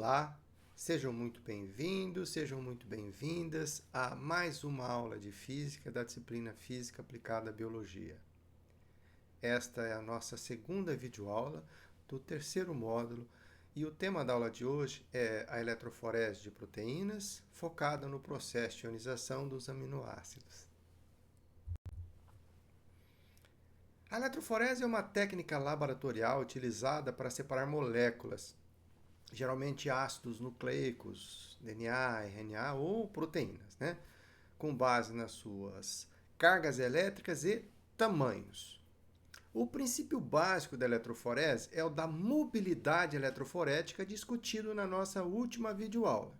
Olá, sejam muito bem-vindos, sejam muito bem-vindas a mais uma aula de Física da disciplina Física Aplicada à Biologia. Esta é a nossa segunda videoaula do terceiro módulo e o tema da aula de hoje é a eletroforese de proteínas, focada no processo de ionização dos aminoácidos. A eletroforese é uma técnica laboratorial utilizada para separar moléculas, geralmente ácidos nucleicos, DNA, RNA ou proteínas, com base nas suas cargas elétricas e tamanhos. O princípio básico da eletroforese é o da mobilidade eletroforética discutido na nossa última videoaula.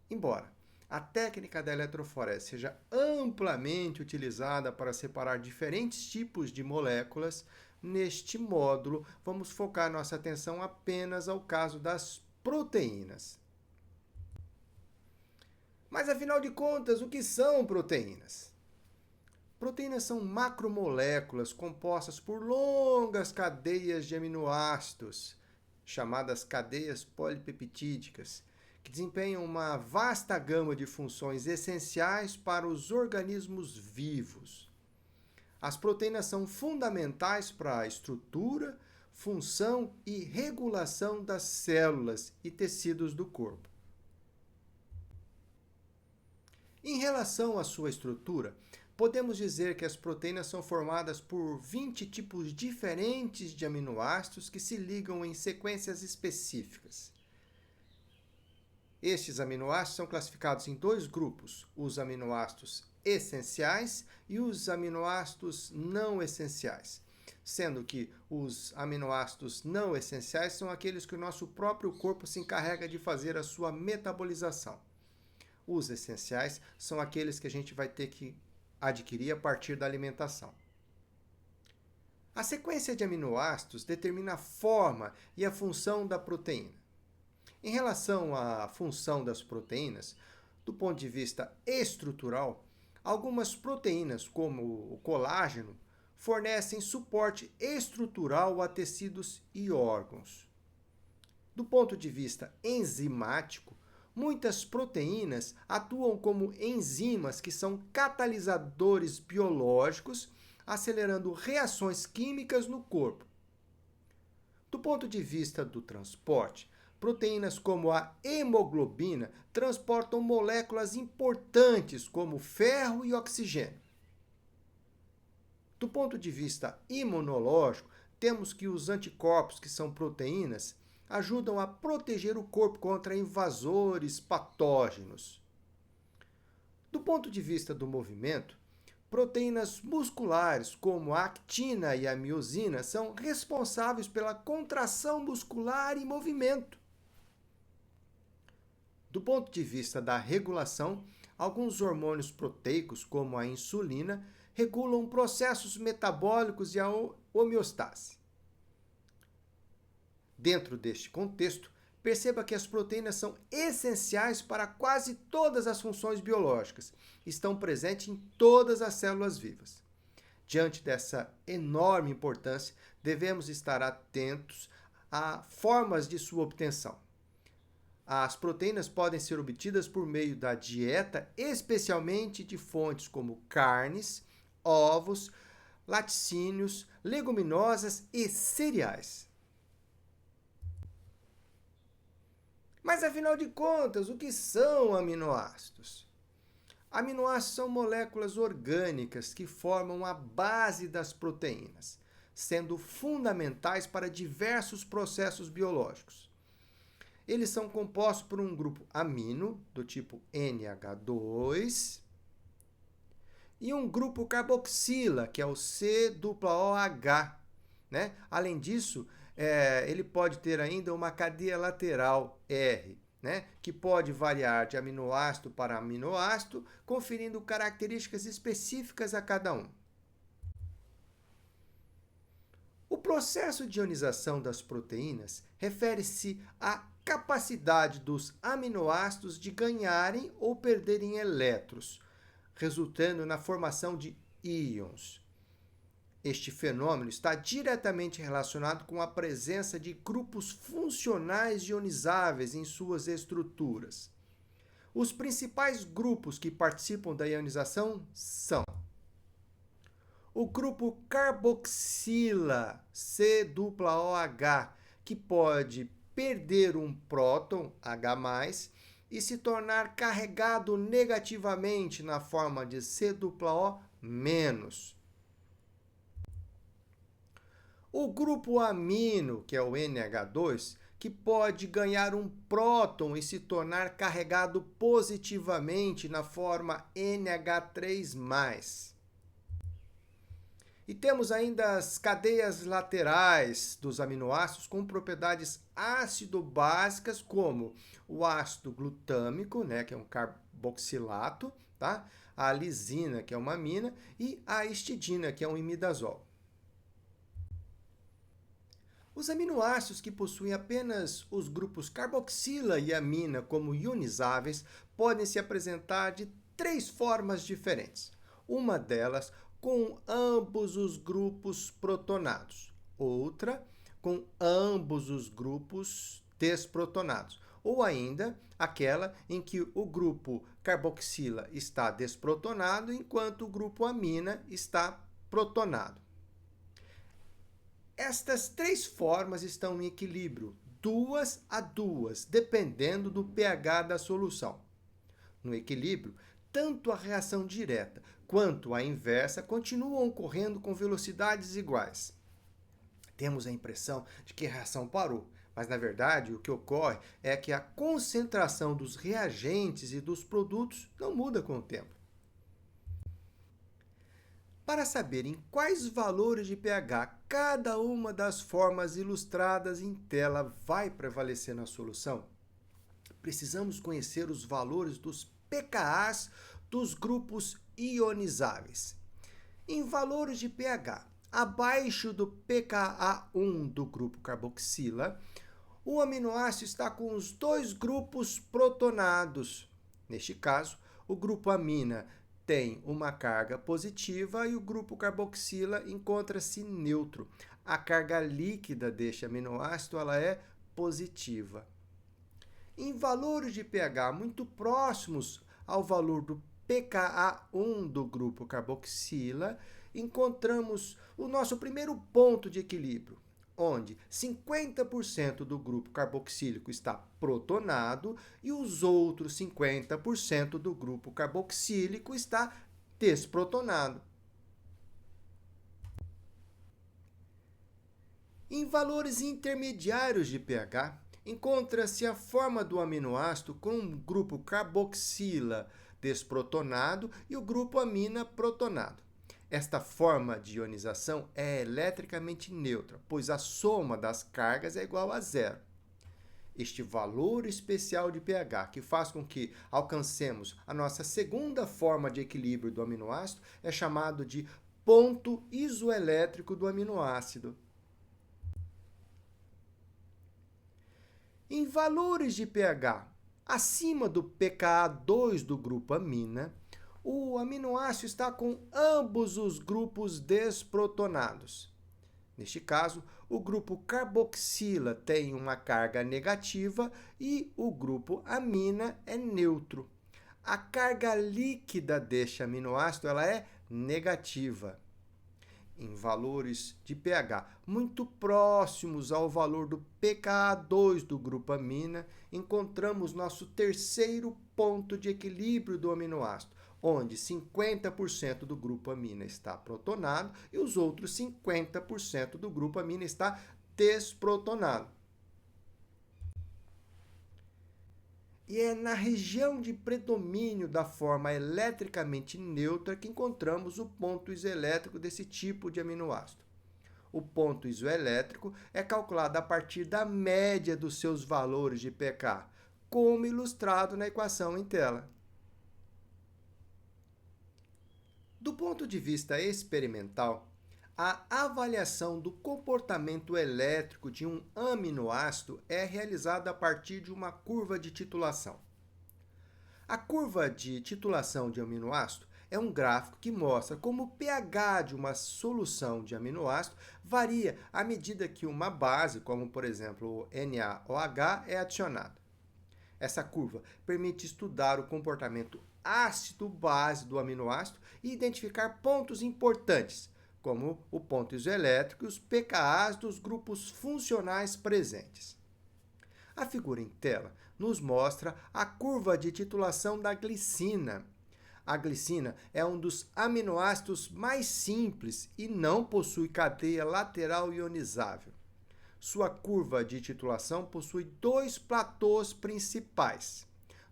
Embora a técnica da eletroforese seja amplamente utilizada para separar diferentes tipos de moléculas, neste módulo vamos focar nossa atenção apenas ao caso das proteínas. Mas afinal de contas, o que são proteínas? Proteínas são macromoléculas compostas por longas cadeias de aminoácidos, chamadas cadeias polipeptídicas, que desempenham uma vasta gama de funções essenciais para os organismos vivos. As proteínas são fundamentais para a estrutura, função e regulação das células e tecidos do corpo. Em relação à sua estrutura, podemos dizer que as proteínas são formadas por 20 tipos diferentes de aminoácidos que se ligam em sequências específicas. Estes aminoácidos são classificados em dois grupos, os aminoácidos essenciais e os aminoácidos não essenciais, sendo que os aminoácidos não essenciais são aqueles que o nosso próprio corpo se encarrega de fazer a sua metabolização. Os essenciais são aqueles que a gente vai ter que adquirir a partir da alimentação. A sequência de aminoácidos determina a forma e a função da proteína. Em relação à função das proteínas, do ponto de vista estrutural, algumas proteínas, como o colágeno, fornecem suporte estrutural a tecidos e órgãos. Do ponto de vista enzimático, muitas proteínas atuam como enzimas que são catalisadores biológicos, acelerando reações químicas no corpo. Do ponto de vista do transporte, proteínas como a hemoglobina transportam moléculas importantes como ferro e oxigênio. Do ponto de vista imunológico, temos que os anticorpos, que são proteínas, ajudam a proteger o corpo contra invasores patógenos. Do ponto de vista do movimento, proteínas musculares, como a actina e a miosina, são responsáveis pela contração muscular e movimento. Do ponto de vista da regulação, alguns hormônios proteicos, como a insulina, regulam processos metabólicos e a homeostase. Dentro deste contexto, perceba que as proteínas são essenciais para quase todas as funções biológicas. Estão presentes em todas as células vivas. Diante dessa enorme importância, devemos estar atentos a formas de sua obtenção. As proteínas podem ser obtidas por meio da dieta, especialmente de fontes como carnes, ovos, laticínios, leguminosas e cereais. Mas, afinal de contas, o que são aminoácidos? Aminoácidos são moléculas orgânicas que formam a base das proteínas, sendo fundamentais para diversos processos biológicos. Eles são compostos por um grupo amino, do tipo NH2, e um grupo carboxila, que é o COOH. Além disso, ele pode ter ainda uma cadeia lateral R, que pode variar de aminoácido para aminoácido, conferindo características específicas a cada um. O processo de ionização das proteínas refere-se à capacidade dos aminoácidos de ganharem ou perderem elétrons, resultando na formação de íons. Este fenômeno está diretamente relacionado com a presença de grupos funcionais ionizáveis em suas estruturas. Os principais grupos que participam da ionização são o grupo carboxila, COOH, que pode perder um próton, H+, e se tornar carregado negativamente na forma de COO-. O grupo amino, que é o NH2, que pode ganhar um próton e se tornar carregado positivamente na forma NH3+. E temos ainda as cadeias laterais dos aminoácidos com propriedades ácido-básicas, como o ácido glutâmico, que é um carboxilato, tá? A lisina, que é uma amina, e a histidina, que é um imidazol. Os aminoácidos que possuem apenas os grupos carboxila e amina como ionizáveis podem se apresentar de 3 formas diferentes. Uma delas com ambos os grupos protonados, outra com ambos os grupos desprotonados, ou ainda aquela em que o grupo carboxila está desprotonado enquanto o grupo amina está protonado. Estas 3 formas estão em equilíbrio, 2:2, dependendo do pH da solução. No equilíbrio, tanto a reação direta quanto a inversa continuam ocorrendo com velocidades iguais. Temos a impressão de que a reação parou, mas na verdade o que ocorre é que a concentração dos reagentes e dos produtos não muda com o tempo. Para saber em quais valores de pH cada uma das formas ilustradas em tela vai prevalecer na solução, precisamos conhecer os valores dos pKa's dos grupos ionizáveis. Em valores de pH abaixo do pKa1 do grupo carboxila, o aminoácido está com os 2 grupos protonados. Neste caso, o grupo amina tem uma carga positiva e o grupo carboxila encontra-se neutro. A carga líquida deste aminoácido ela é positiva. Em valores de pH muito próximos ao valor do pKa1 do grupo carboxila, encontramos o nosso primeiro ponto de equilíbrio, onde 50% do grupo carboxílico está protonado e os outros 50% do grupo carboxílico está desprotonado. Em valores intermediários de pH, encontra-se a forma do aminoácido com o grupo carboxila desprotonado e o grupo amina protonado. Esta forma de ionização é eletricamente neutra, pois a soma das cargas é igual a 0. Este valor especial de pH, que faz com que alcancemos a nossa segunda forma de equilíbrio do aminoácido, é chamado de ponto isoelétrico do aminoácido. Em valores de pH acima do pKa2 do grupo amina, o aminoácido está com ambos os grupos desprotonados. Neste caso, o grupo carboxila tem uma carga negativa e o grupo amina é neutro. A carga líquida deste aminoácido ela é negativa. Em valores de pH muito próximos ao valor do pKa2 do grupo amina, encontramos nosso terceiro ponto de equilíbrio do aminoácido, onde 50% do grupo amina está protonado e os outros 50% do grupo amina está desprotonado. E é na região de predomínio da forma eletricamente neutra que encontramos o ponto isoelétrico desse tipo de aminoácido. O ponto isoelétrico é calculado a partir da média dos seus valores de pK, como ilustrado na equação em tela. Do ponto de vista experimental, a avaliação do comportamento elétrico de um aminoácido é realizada a partir de uma curva de titulação. A curva de titulação de aminoácido é um gráfico que mostra como o pH de uma solução de aminoácido varia à medida que uma base, como por exemplo o NaOH, é adicionada. Essa curva permite estudar o comportamento ácido-base do aminoácido e identificar pontos importantes, como o ponto isoelétrico e os pKa's dos grupos funcionais presentes. A figura em tela nos mostra a curva de titulação da glicina. A glicina é um dos aminoácidos mais simples e não possui cadeia lateral ionizável. Sua curva de titulação possui dois platôs principais.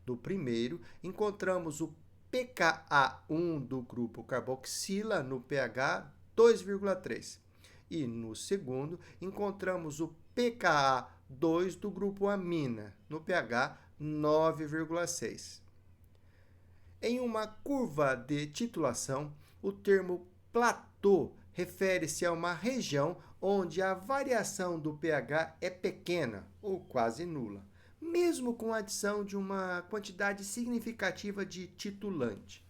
No primeiro, encontramos o pKa1 do grupo carboxila no pH 2,3. E no segundo, encontramos o pKa2 do grupo amina no pH 9,6. Em uma curva de titulação, o termo platô refere-se a uma região onde a variação do pH é pequena ou quase nula, mesmo com a adição de uma quantidade significativa de titulante.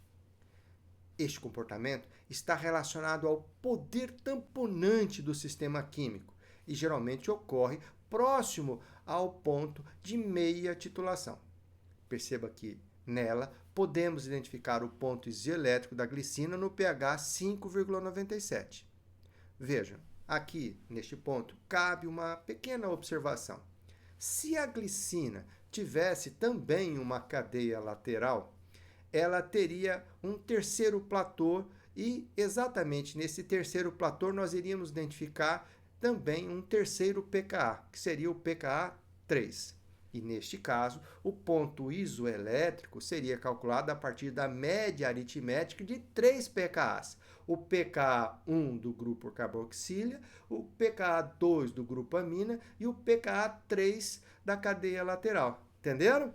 Este comportamento está relacionado ao poder tamponante do sistema químico e geralmente ocorre próximo ao ponto de meia titulação. Perceba que nela podemos identificar o ponto isoelétrico da glicina no pH 5,97. Vejam, aqui neste ponto cabe uma pequena observação. Se a glicina tivesse também uma cadeia lateral, ela teria um terceiro platô e exatamente nesse terceiro platô nós iríamos identificar também um terceiro pKa, que seria o pKa 3. E neste caso, o ponto isoelétrico seria calculado a partir da média aritmética de 3 pKa's. O pKa1 do grupo carboxília, o pKa2 do grupo amina e o pKa3 da cadeia lateral. Entenderam?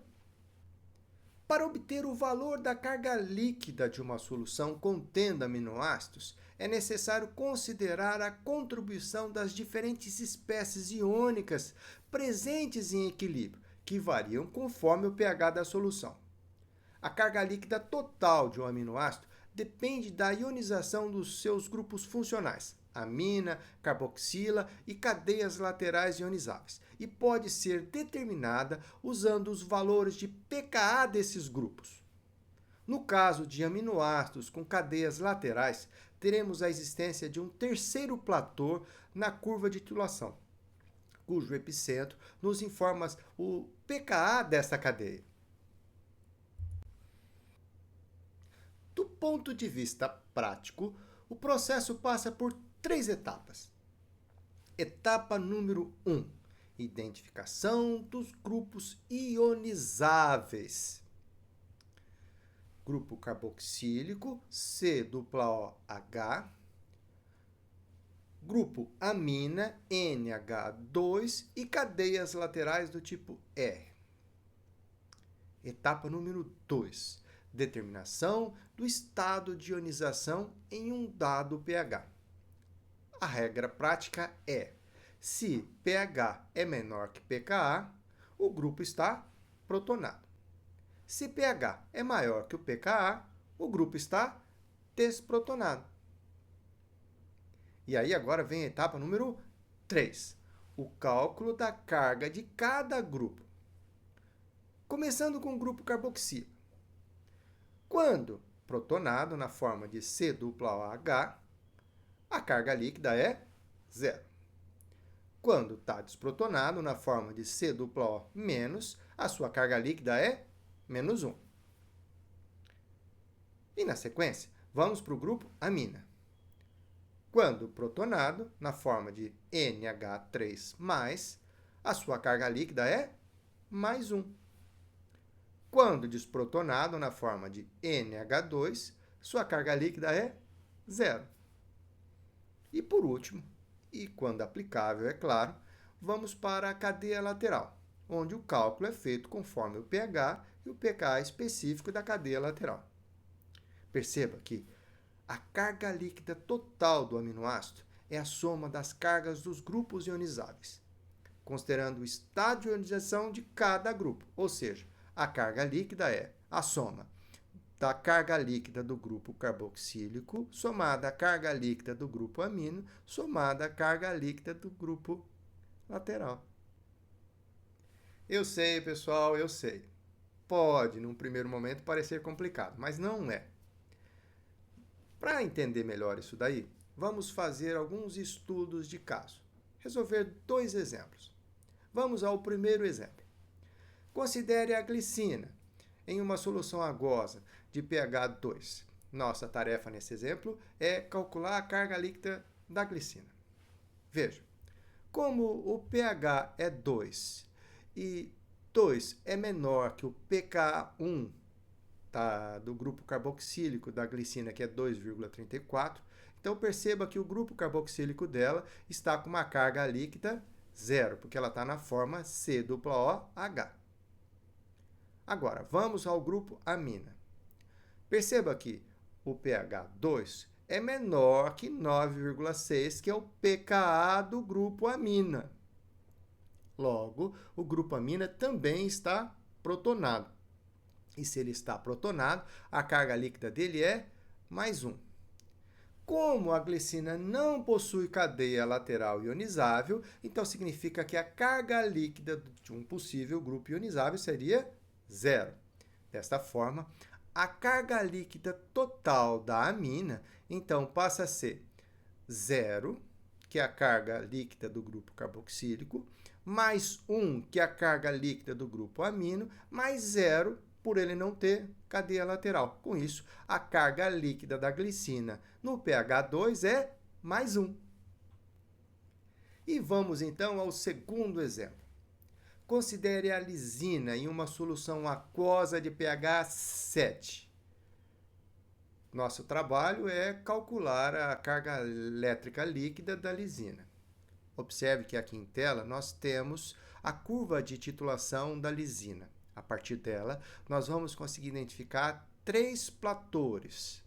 Para obter o valor da carga líquida de uma solução contendo aminoácidos, é necessário considerar a contribuição das diferentes espécies iônicas presentes em equilíbrio, que variam conforme o pH da solução. A carga líquida total de um aminoácido depende da ionização dos seus grupos funcionais, amina, carboxila e cadeias laterais ionizáveis, e pode ser determinada usando os valores de pKa desses grupos. No caso de aminoácidos com cadeias laterais, teremos a existência de um terceiro platô na curva de titulação, cujo epicentro nos informa o pKa dessa cadeia. Do ponto de vista prático, o processo passa por 3 etapas. Etapa número 1, identificação dos grupos ionizáveis. Grupo carboxílico, COOH, grupo amina, NH2 e cadeias laterais do tipo R. Etapa número 2, determinação do estado de ionização em um dado pH. A regra prática é: se pH é menor que pKa, o grupo está protonado. Se pH é maior que o pKa, o grupo está desprotonado. E aí agora vem a etapa número 3, o cálculo da carga de cada grupo. Começando com o grupo carboxílico. Quando protonado na forma de COOH, a carga líquida é 0. Quando está desprotonado na forma de COO-, a sua carga líquida é menos 1. E na sequência, vamos para o grupo amina. Quando protonado na forma de NH3+, a sua carga líquida é mais 1. Quando desprotonado na forma de NH2, sua carga líquida é 0. E por último, e quando aplicável, é claro, vamos para a cadeia lateral, onde o cálculo é feito conforme o pH e o pKa específico da cadeia lateral. Perceba que a carga líquida total do aminoácido é a soma das cargas dos grupos ionizáveis, considerando o estado de ionização de cada grupo, ou seja, a carga líquida é a soma da carga líquida do grupo carboxílico somada à carga líquida do grupo amino somada à carga líquida do grupo lateral. Eu sei, pessoal, eu sei. Pode, num primeiro momento, parecer complicado, mas não é. Para entender melhor isso daí, vamos fazer alguns estudos de caso. Resolver 2 exemplos. Vamos ao primeiro exemplo. Considere a glicina em uma solução aquosa de pH 2. Nossa tarefa nesse exemplo é calcular a carga líquida da glicina. Veja, como o pH é 2 e 2 é menor que o pKa1 do grupo carboxílico da glicina, que é 2,34, então perceba que o grupo carboxílico dela está com uma carga líquida zero, porque ela está na forma COOH. Agora, vamos ao grupo amina. Perceba que o pH 2 é menor que 9,6, que é o pKa do grupo amina. Logo, o grupo amina também está protonado. E se ele está protonado, a carga líquida dele é mais 1. Como a glicina não possui cadeia lateral ionizável, então significa que a carga líquida de um possível grupo ionizável seria 0. Desta forma, a carga líquida total da amina, então, passa a ser 0, que é a carga líquida do grupo carboxílico, mais 1, que é a carga líquida do grupo amino, mais 0, por ele não ter cadeia lateral. Com isso, a carga líquida da glicina no pH 2 é mais 1. E vamos então ao segundo exemplo. Considere a lisina em uma solução aquosa de pH 7. Nosso trabalho é calcular a carga elétrica líquida da lisina. Observe que aqui em tela nós temos a curva de titulação da lisina. A partir dela, nós vamos conseguir identificar 3 platores.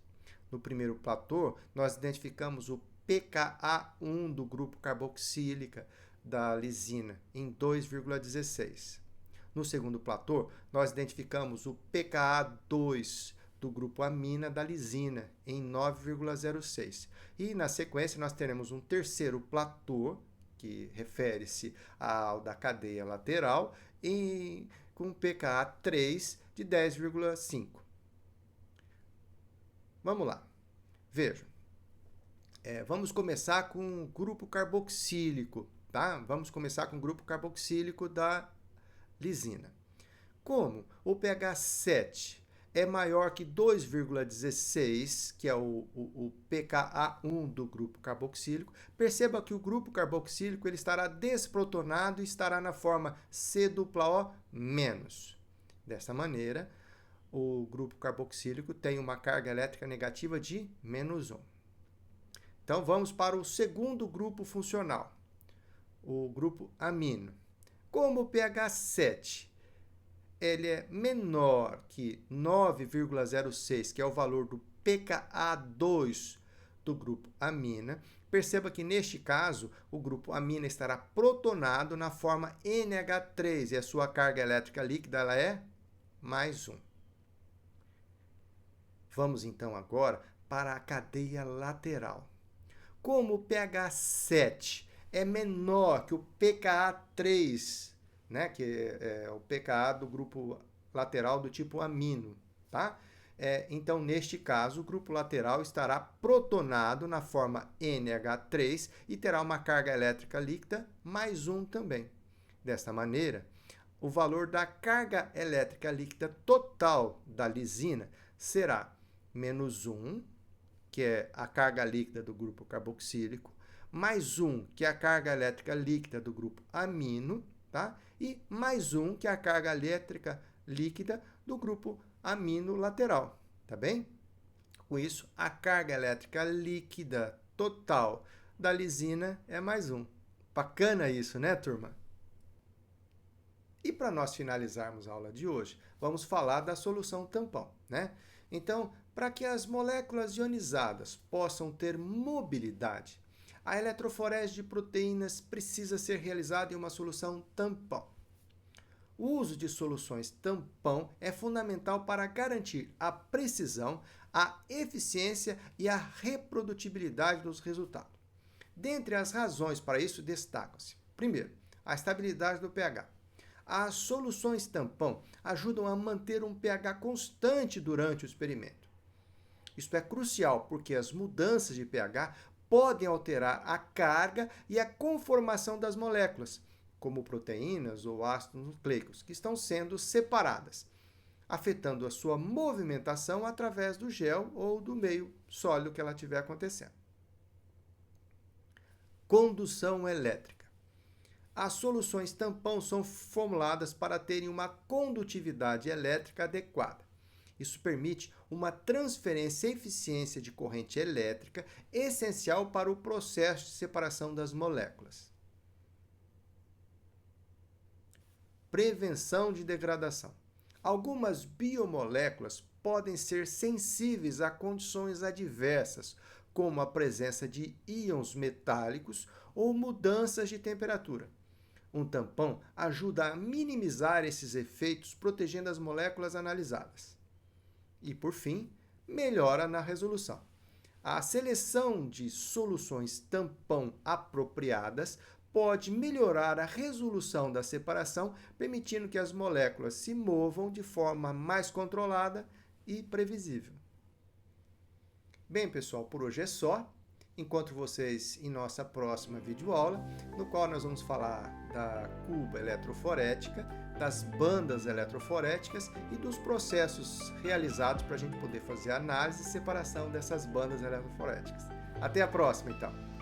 No primeiro platô, nós identificamos o pKa1 do grupo carboxílica da lisina em 2,16. No segundo platô, nós identificamos o pKa2 do grupo amina da lisina em 9,06. E na sequência nós teremos um terceiro platô, que refere-se ao da cadeia lateral, com pKa 3 de 10,5. Vamos lá. Vejam. Vamos começar com o grupo carboxílico, tá? Vamos começar com o grupo carboxílico da lisina. Como o pH 7 é maior que 2,16, que é o pKa1 do grupo carboxílico, perceba que o grupo carboxílico ele estará desprotonado e estará na forma COO-. Dessa maneira, o grupo carboxílico tem uma carga elétrica negativa de menos 1. Então, vamos para o segundo grupo funcional, o grupo amino. Como o pH 7 ele é menor que 9,06, que é o valor do pKa2 do grupo amina, perceba que neste caso o grupo amina estará protonado na forma NH3 e a sua carga elétrica líquida ela é mais 1. Vamos então agora para a cadeia lateral. Como o pH 7 é menor que o pKa3, né, que é o pKa do grupo lateral do tipo amino, tá? Então, neste caso, o grupo lateral estará protonado na forma NH3 e terá uma carga elétrica líquida mais 1 também. Desta maneira, o valor da carga elétrica líquida total da lisina será menos 1, que é a carga líquida do grupo carboxílico, mais 1, que é a carga elétrica líquida do grupo amino, tá? E mais 1, que é a carga elétrica líquida do grupo amino lateral, tá bem? Com isso, a carga elétrica líquida total da lisina é mais 1. Bacana isso, né, turma? E para nós finalizarmos a aula de hoje, vamos falar da solução tampão, né? Então, para que as moléculas ionizadas possam ter mobilidade, a eletroforese de proteínas precisa ser realizada em uma solução tampão. O uso de soluções tampão é fundamental para garantir a precisão, a eficiência e a reprodutibilidade dos resultados. Dentre as razões para isso destacam-se: primeiro, a estabilidade do pH. As soluções tampão ajudam a manter um pH constante durante o experimento. Isto é crucial porque as mudanças de pH podem alterar a carga e a conformação das moléculas, como proteínas ou ácidos nucleicos, que estão sendo separadas, afetando a sua movimentação através do gel ou do meio sólido que ela estiver acontecendo. Condução elétrica. As soluções tampão são formuladas para terem uma condutividade elétrica adequada. Isso permite uma transferência e eficiência de corrente elétrica essencial para o processo de separação das moléculas. Prevenção de degradação. Algumas biomoléculas podem ser sensíveis a condições adversas, como a presença de íons metálicos ou mudanças de temperatura. Um tampão ajuda a minimizar esses efeitos, protegendo as moléculas analisadas. E, por fim, melhora na resolução. A seleção de soluções tampão apropriadas pode melhorar a resolução da separação, permitindo que as moléculas se movam de forma mais controlada e previsível. Bem, pessoal, por hoje é só. Encontro vocês em nossa próxima videoaula, no qual nós vamos falar da cuba eletroforética, das bandas eletroforéticas e dos processos realizados para a gente poder fazer a análise e separação dessas bandas eletroforéticas. Até a próxima, então!